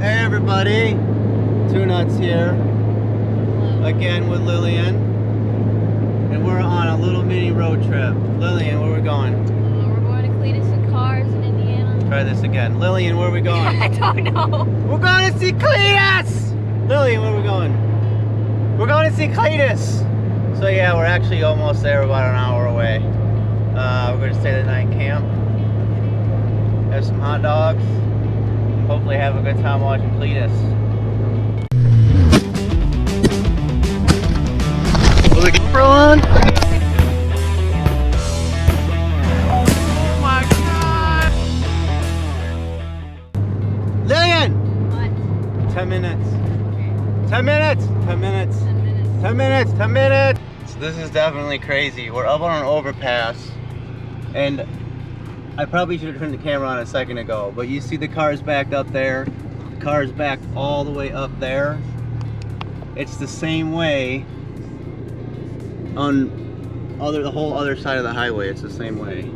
Hey everybody, Two Nuts here, again with Lillian, and we're on a little mini road trip. Lillian, where are we going? We're going to Cleetus and Cars in Indiana. Try this again. Lillian, where are we going? I don't know. We're going to see Cleetus! Lillian, where are we going? We're going to see Cleetus! So yeah, we're actually almost there, about an hour away. We're going to stay the night in camp, have some hot dogs, hopefully have a good time watching Cleetus. Was the GoPro on? Oh my god! Lillian! What? 10 minutes. 10 minutes! 10 minutes! 10 minutes. 10 minutes! 10 minutes! So this is definitely crazy. We're up on an overpass, and I probably should have turned the camera on a second ago, but you see the cars backed up there, the cars backed all the way up there. It's the same way on the whole other side of the highway. It's the same way.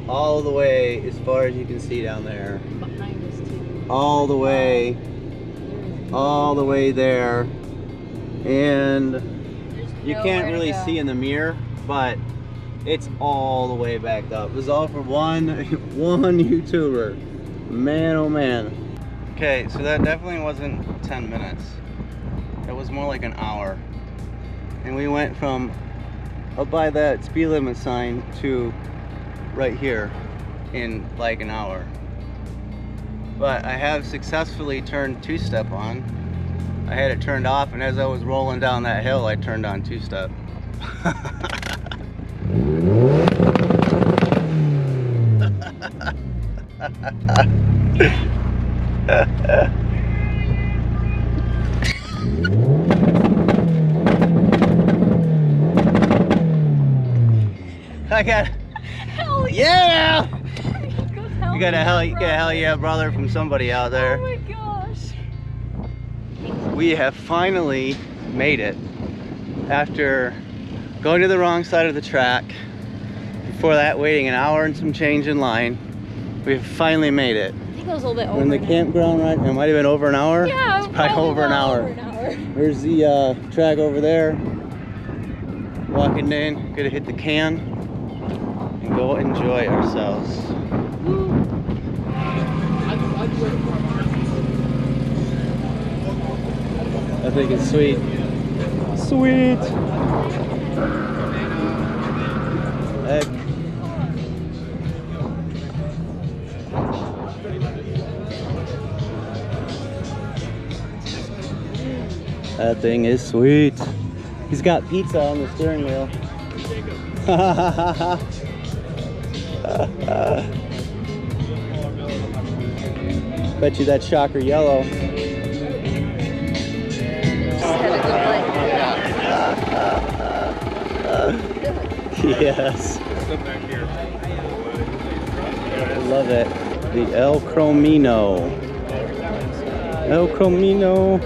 All the way as far as you can see down there. Behind us too. All the way there. And you can't really see in the mirror, but it's all the way backed up. It was all for one YouTuber. Man, oh man. Okay, so that definitely wasn't 10 minutes. It was more like an hour. And we went from up by that speed limit sign to right here in like an hour. But I have successfully turned two-step on. I had it turned off, and as I was rolling down that hill, I turned on two-step. I got Hell yeah! You You got a hell yeah brother from somebody out there. Oh my gosh. We have finally made it after going to the wrong side of the track. Before that, waiting an hour and some change in line. We've finally made it. I think it was a little bit over. We're in the campground, right? It might have been over an hour. Yeah, it's probably over an hour. There's the track over there. Walking in, gonna hit the can and go enjoy ourselves. I think it's sweet. Sweet! Heck. That thing is sweet. He's got pizza on the steering wheel. Bet you that's shocker yellow. Yes. Love it. The El Cromino. El Cromino.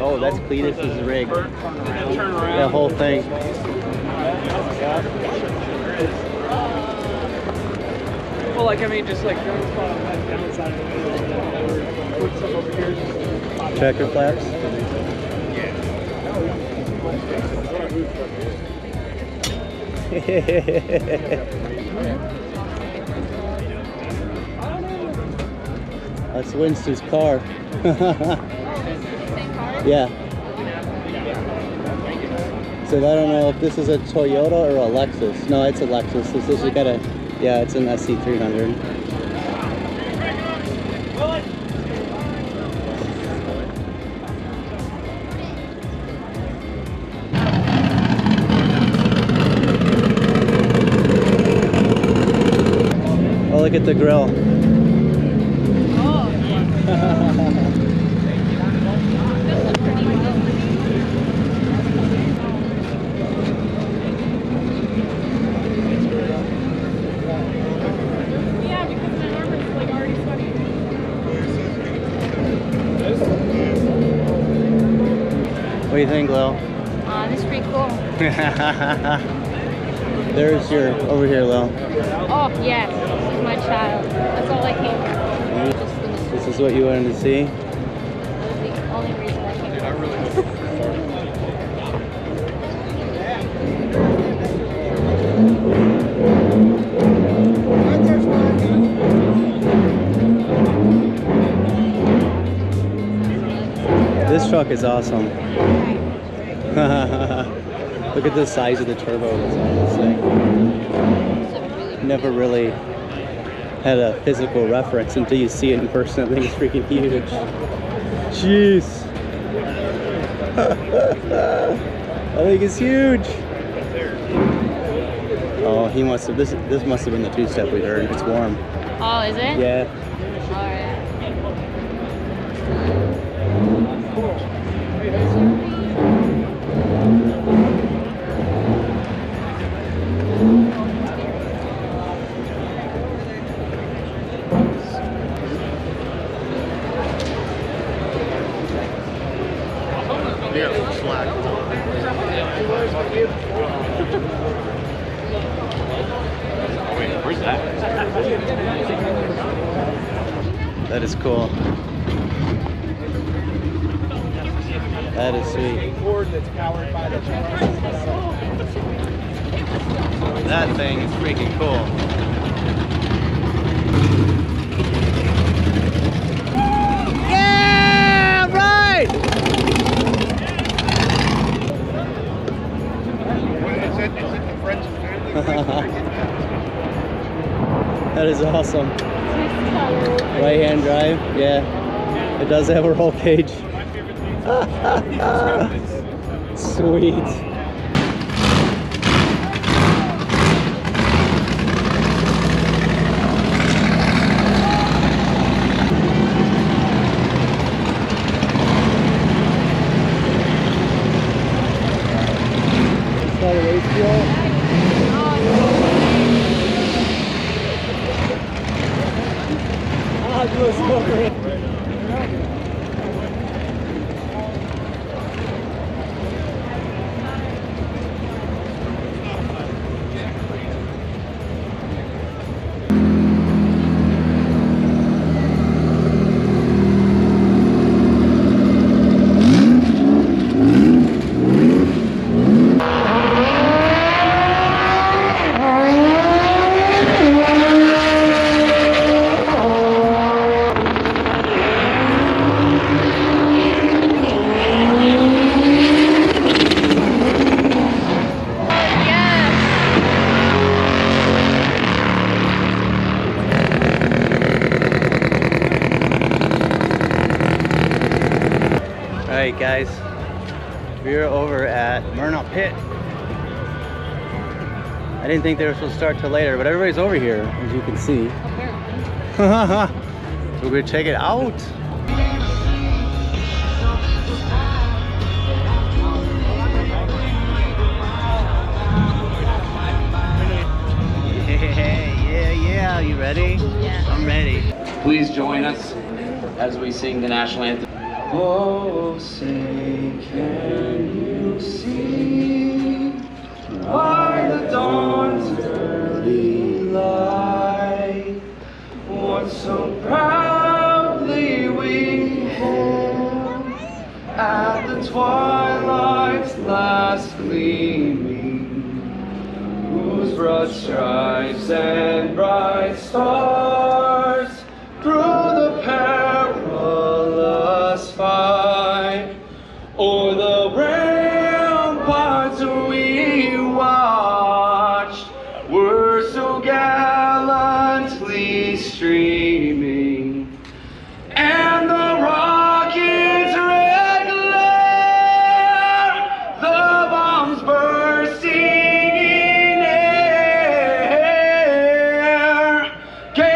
Oh, that's Cleetus' rig. That whole thing. Well, like, I mean, just like downside of it. Put stuff over here. Tracker flaps. That's Winston's car. Yeah. So I don't know if this is a Toyota or a Lexus. No, it's a Lexus. This is got a, yeah, it's an SC300. Oh, look at the grill. What do you think, Lil? This is pretty cool. There's your, over here, Lil. Oh, yes. This is my child. That's all I came for. Just for the This is what you wanted to see? That was the only reason I came. Dude, I really hope This truck is awesome. Look at the size of the turbo. That's on this thing. Never really had a physical reference until you see it in person. I think it's freaking huge. Jeez. I think it's huge. Oh, he must have. This must have been the two-step we heard. It's warm. Oh, is it? Yeah. Alright. Where's that? That is cool. That is sweet. That thing is freaking cool. Yeah, right! That is awesome. Right-hand drive, yeah. It does have a roll cage. Sweet. Is that a race fuel? Alright guys, we're over at Burnout Pit. I didn't think they were supposed to start till later, but everybody's over here, as you can see. We're gonna check it out. Yeah, you ready? Yeah. I'm ready. Please join us as we sing the national anthem. Oh, say, can you see by the dawn's early light what so proudly we hailed at the twilight's last gleaming, whose broad stripes and bright stars through the perilous fight o'er the ramparts we watched were so gallantly streaming, and the rocket's red glare, the bombs bursting in air, gave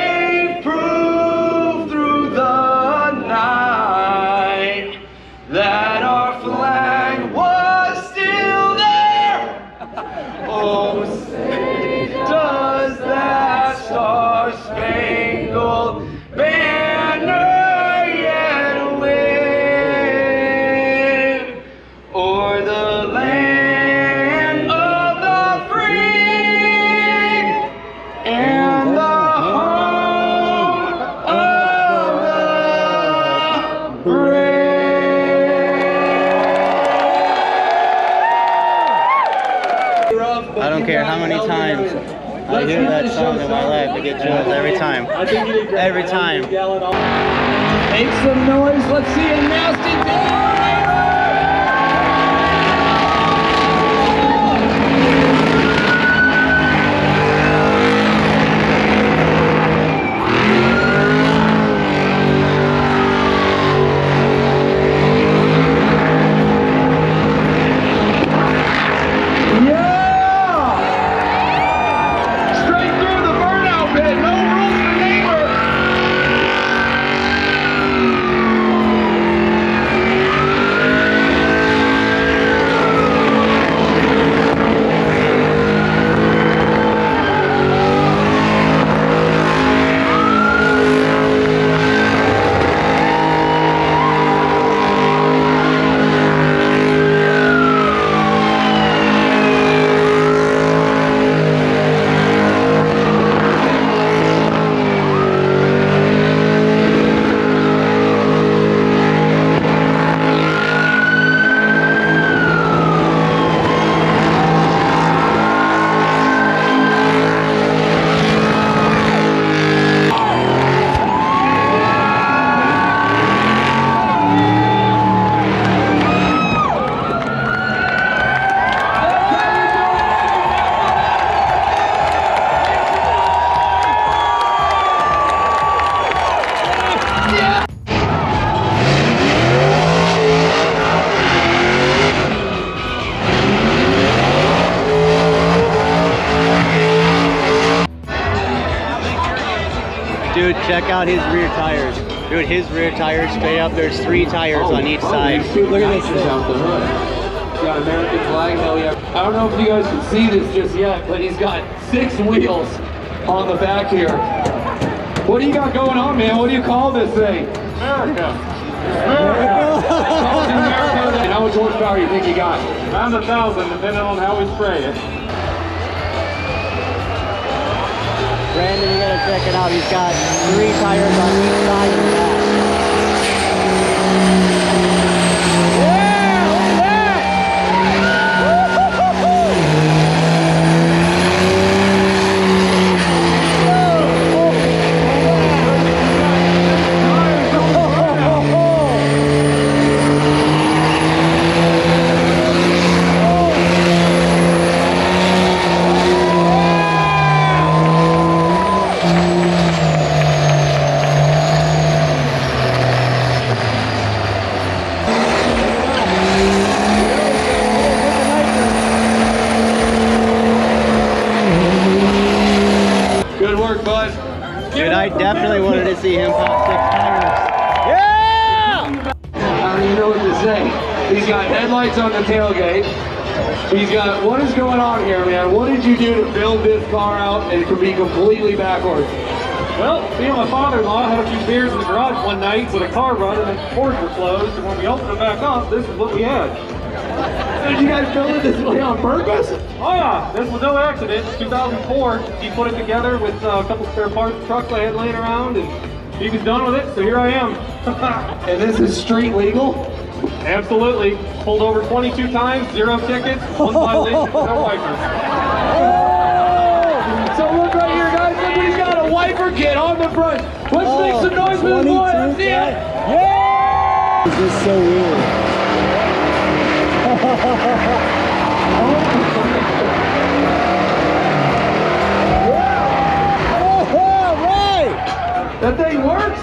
I don't care how many times I hear that song in my life, I get chills every time. Every time. Make some noise. Let's see a nasty dance. Dude, check out his rear tires. Dude, his rear tires straight up, there's 3 tires on each side. Look at this out the hood. He's got American flag. No, yeah. I don't know if you guys can see this just yet, but he's got 6 wheels on the back here. What do you got going on, man? What do you call this thing? America. America. And how much horsepower do you think you got? Around 1,000, depending on how we spray it. Brandon, you gotta check it out. He's got 3 tires on each side of the back. Dude, I definitely wanted to see him pop 6 tires. Yeah! I don't even know what to say. He's got headlights on the tailgate. He's got, what is going on here, man? What did you do to build this car out and to be completely backwards? Well, me and my father-in-law had a few beers in the garage one night with a car running and the doors were closed, and when we opened it back up, this is what we had. Did you guys build it this way on purpose? Oh yeah, this was no accident. It's 2004. He put it together with a couple spare parts trucks I had laying around, and he was done with it, so here I am. And this is street legal? Absolutely. Pulled over 22 times, 0 tickets, 1 violation, no wipers. So look right here, guys. Look what he's got, a wiper kit on the front. Let's make some noise for this boy. Let's see it. Yeah! This is so weird. That thing works!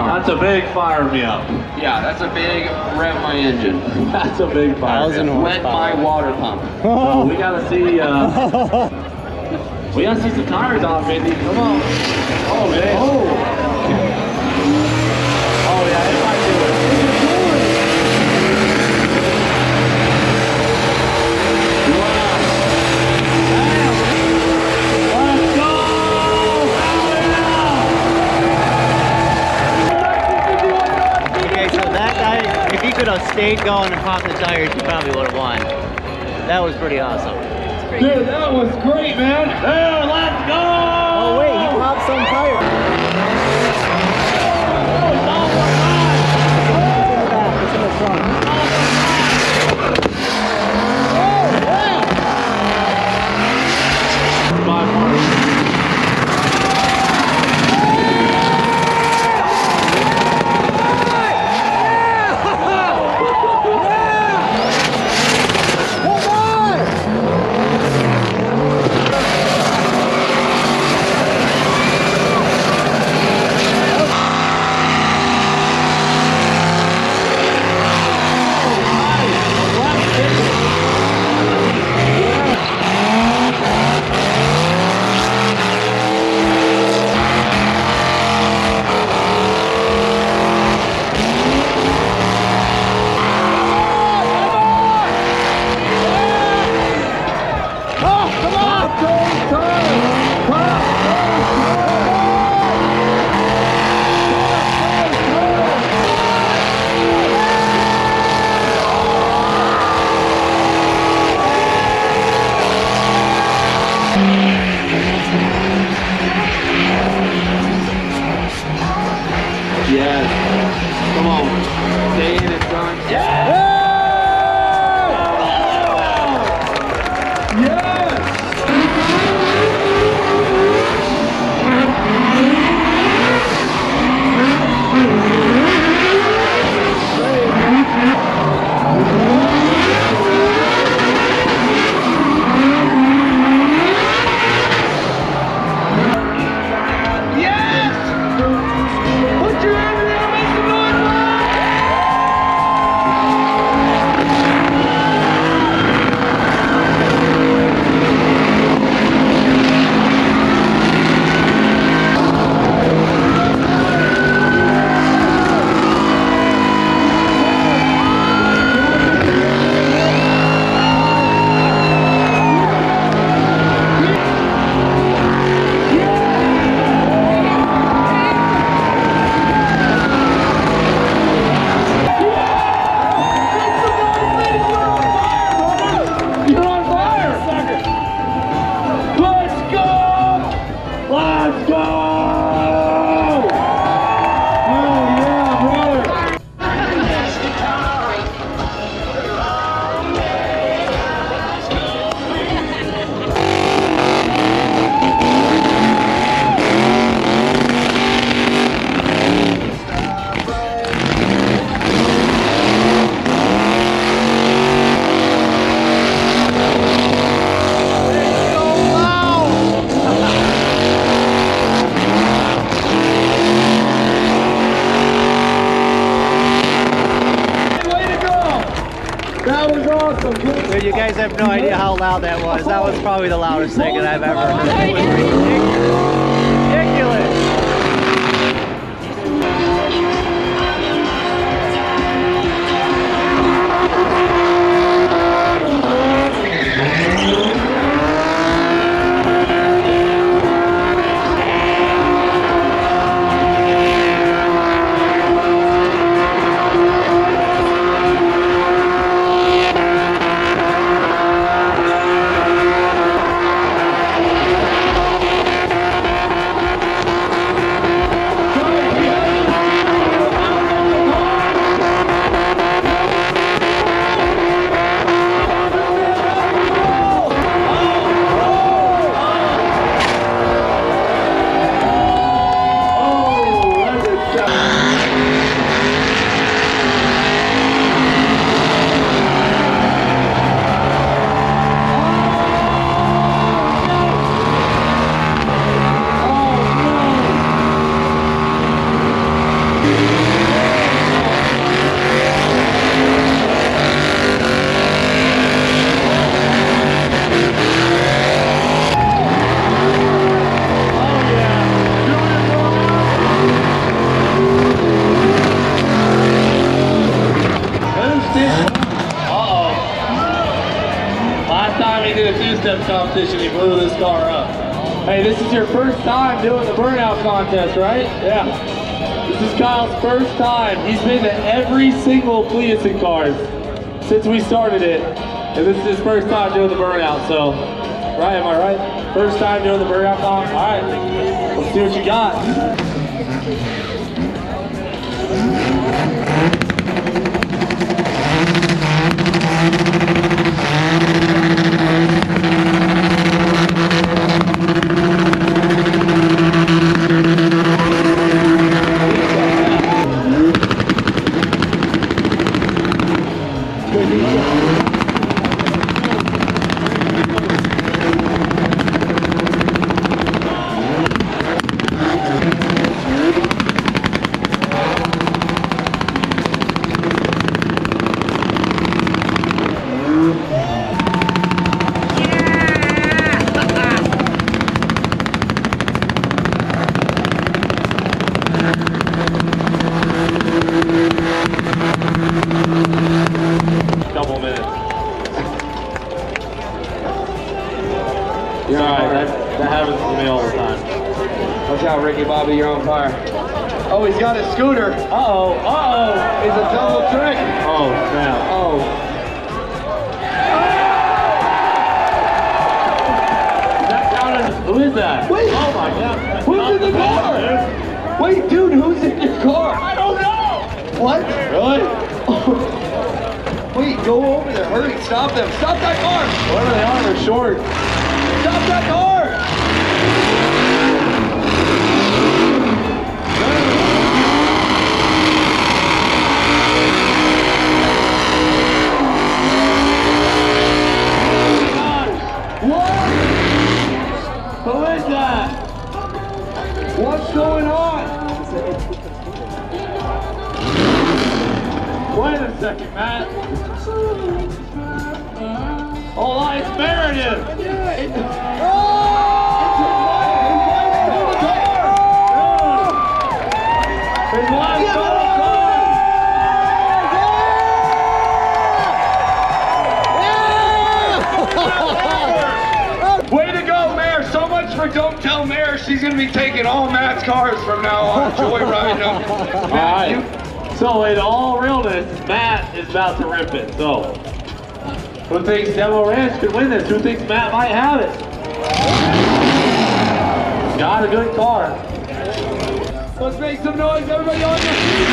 That's a big fire me up. Yeah, that's a big rev my engine. That's a big fire. 1,000 Wet my water pump. So we gotta see, we gotta see some tires on, Mindy. Come on. Oh, man. Oh, yeah, it might do it. Let's go! could have stayed going and popped the tires, you probably would have won. That was pretty awesome. Dude, that was great, man. There, let's go! Oh wait, he popped some tires. It's in the front. Yes. Come on. Stay in it, son. Yes! Dude, you guys have no idea how loud that was. That was probably the loudest thing that I've ever heard. It was ridiculous. Competition, he blew this car up. Hey, this is your first time doing the burnout contest, right? Yeah. This is Kyle's first time. He's been to every single Cleetus and Cars since we started it. And this is his first time doing the burnout, so. Right, am I right? First time doing the burnout comp? All right, let's see what you got. Couple minutes. You're alright, that happens to me all the time. Watch out, Ricky Bobby, you're on fire. Oh, he's got a scooter. Uh-oh, uh-oh. It's a double trick. Oh, snap. Oh. Is that counted? Who is that? Wait. Oh my God. Who's in the car? Wait, dude, who's in your car? I don't know. What? Really? Wait, go over there. Hurry, stop them. Stop that car. Whatever they are, they're short. Stop that car. What? Who is that? What's going on? Wait a second, Matt. Hold on, it's Meredith. His wife stole the car. Way to go, Mayor. So much for Don't Tell Mayor. She's going to be taking all Matt's cars from now on. Joyriding them. All right. So in all realness, Matt is about to rip it. So who thinks Demo Ranch could win this? Who thinks Matt might have it? Got a good car. Let's make some noise, everybody on your feet.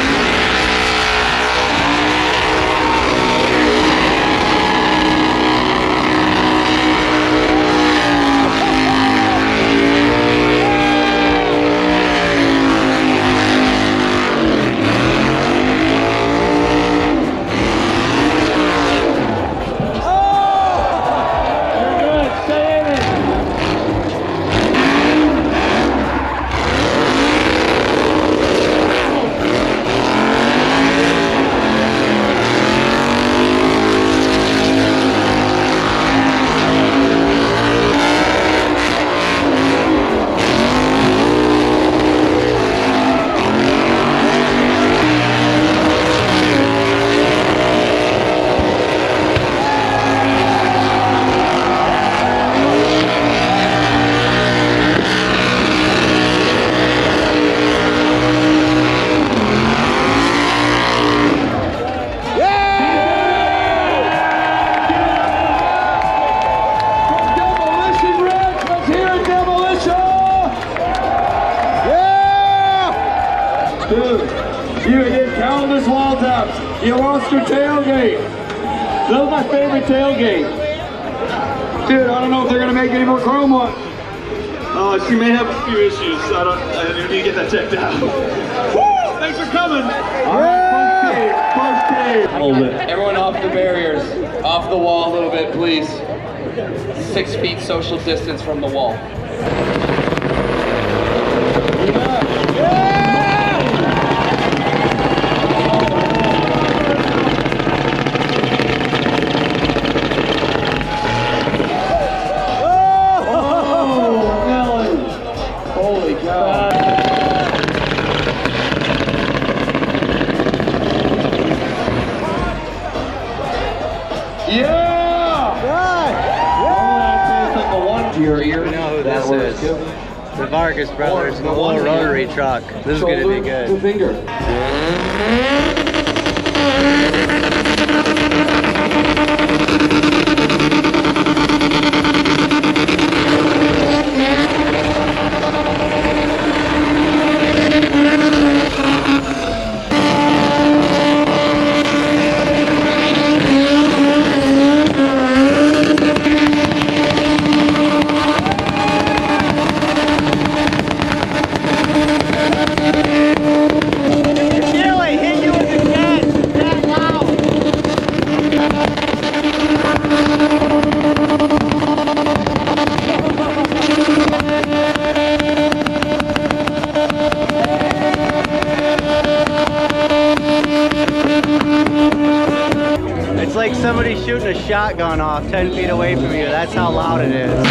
You hit countless wall taps. You lost your tailgate. That was my favorite tailgate. Dude, I don't know if they're gonna make any more chrome ones. She may have a few issues. I need to get that checked out. Woo! Thanks for coming. First cave. Everyone off the barriers, off the wall a little bit, please. 6 feet social distance from the wall. Your ear? You know who this is. The Vargas brothers in the little rotary truck. This is gonna be good. To finger. It's like somebody shooting a shotgun off 10 feet away from you. That's how loud it is.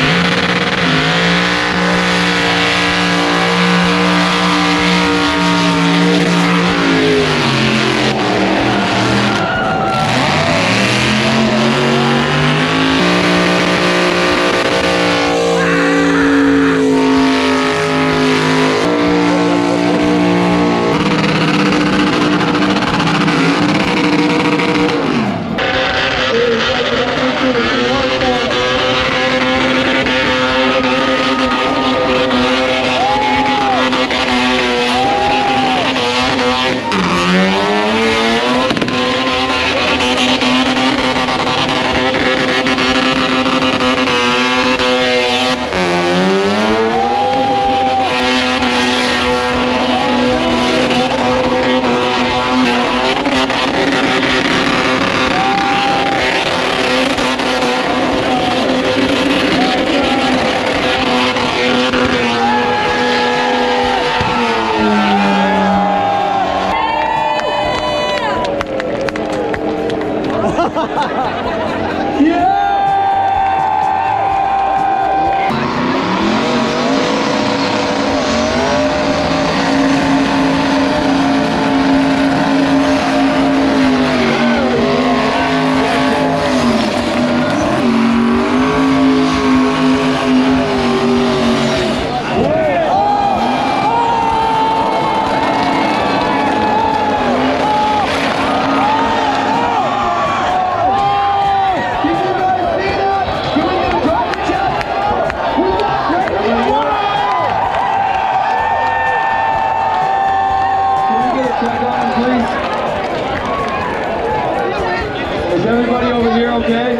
Is everybody over here okay?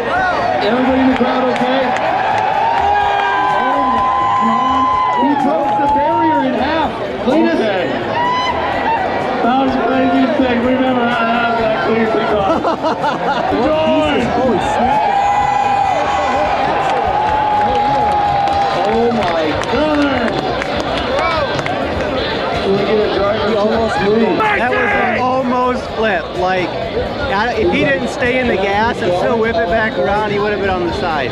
Everybody in the crowd okay? Oh my God. He broke the barrier in half. Cleetus. Okay. That was the craziest thing. We never had that Cleetus and Cars. George! Holy snap. Oh my God. Can we get a driver? He almost moved. That was an almost flip. Like, if he didn't stay in the gas and still whip it back around, he would have been on the side.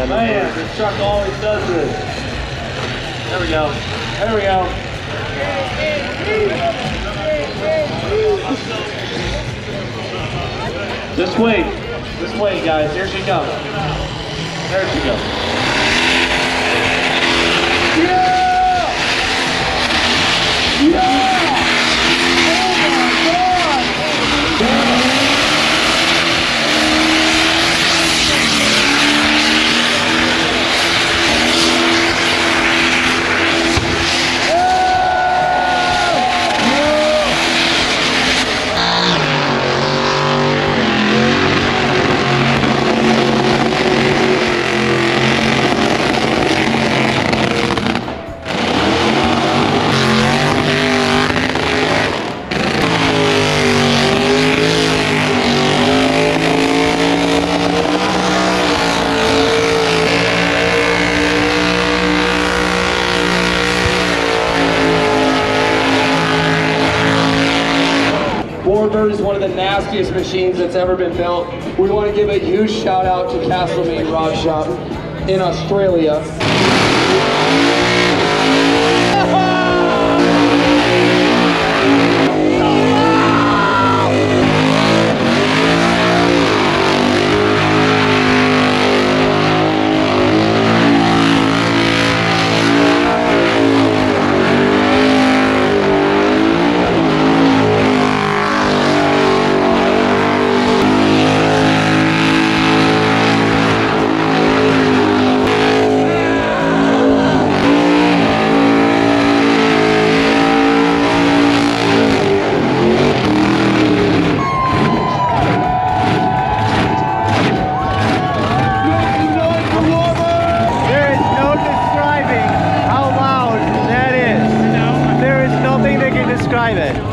Man, this truck always does this. There we go. There we go. This way, guys. Here she comes. There she goes. Yeah! Yeah! Oh my God! Warbird is one of the nastiest machines that's ever been built. We want to give a huge shout out to Castlemaine Rod Shop in Australia.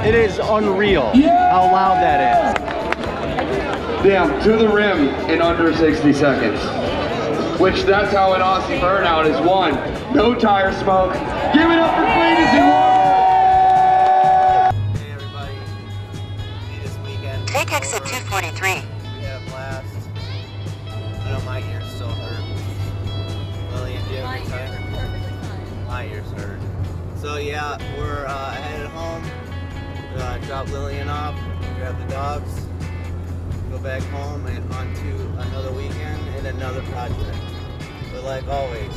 It is unreal how loud that is. Damn, to the rim in under 60 seconds. Which that's how an Aussie burnout is won. No tire smoke. Give it up for Cleetus and Cars. Hey everybody, this weekend. Take exit 243. We had a blast. I know my ears still hurt. Lillian, do you have a good time? My ears hurt. So yeah, we're headed home. Drop Lillian off, grab the dogs, go back home and on to another weekend and another project. But like always,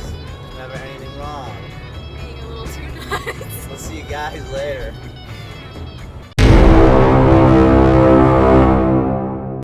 never anything wrong. Being a little too nuts. We'll see you guys later.